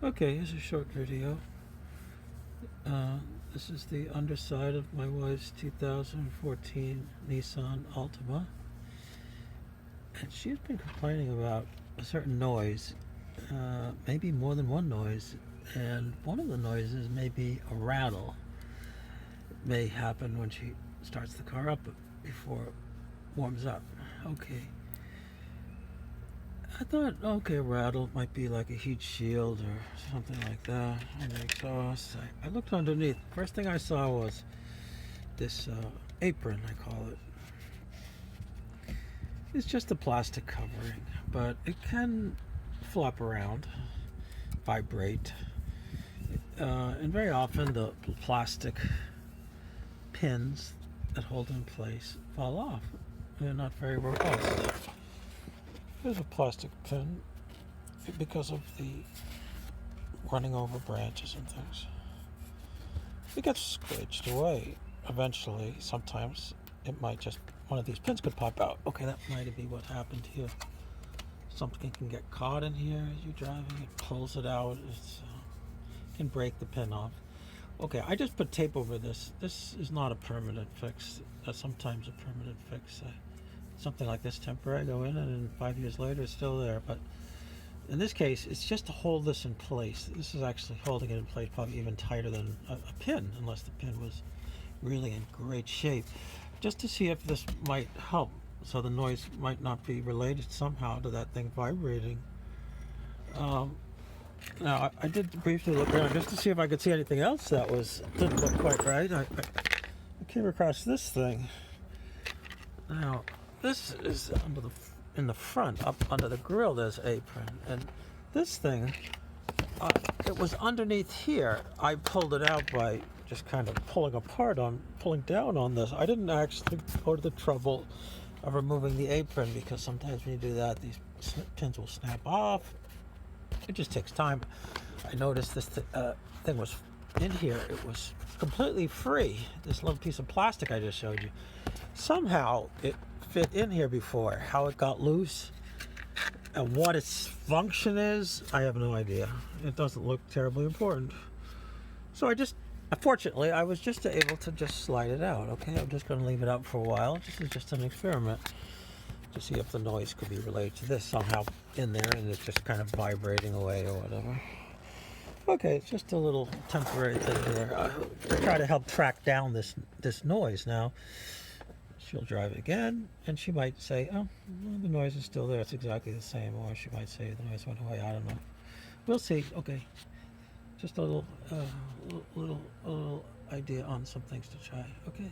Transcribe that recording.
Okay, here's a short video. This is the underside of my wife's 2014 Nissan Altima. And she's been complaining about a certain noise, maybe more than one noise. And one of the noises may be a rattle. It may happen when she starts the car up before it warms up. Okay. I thought, okay, a rattle might be like a heat shield or something like that on the exhaust. I looked underneath. First thing I saw was this apron, I call it. It's just a plastic covering, but it can flop around, vibrate, and very often the plastic pins that hold in place fall off. They're not very robust. There's a plastic pin because of the running over branches and things. It gets squidged away eventually. Sometimes it might just, one of these pins could pop out. Okay, that might be what happened here. Something can get caught in here as you're driving. It pulls it out. It can break the pin off. Okay, I just put tape over this. This is not a permanent fix. Sometimes a permanent fix. Something like this temporary, go in and 5 years later it's still there. But in this case, it's just to hold this in place. This is actually holding it in place probably even tighter than a pin, unless the pin was really in great shape. Just to see if this might help, so the noise might not be related somehow to that thing vibrating. Now, I did briefly look around just to see if I could see anything else that didn't look quite right. I came across this thing. Now, this is in the front, up under the grill. There's apron, and this thing, it was underneath here. I pulled it out by just kind of pulling down on this. I didn't actually go to the trouble of removing the apron, because sometimes when you do that, these pins will snap off. It just takes time. I noticed this thing was in here. It was completely free. This little piece of plastic I just showed you. Somehow it fit in here before. How it got loose and what its function is, I have no idea. It doesn't look terribly important. So fortunately, I was just able to just slide it out. Okay, I'm just going to leave it out for a while. This is just an experiment to see if the noise could be related to this somehow in there, and it's just kind of vibrating away or whatever. Okay, it's just a little temporary thing there. I'll try to help track down this noise now. She'll drive it again, and she might say, oh, well, the noise is still there. It's exactly the same. Or she might say the noise went away. I don't know. We'll see. Okay. Just a little idea on some things to try. Okay.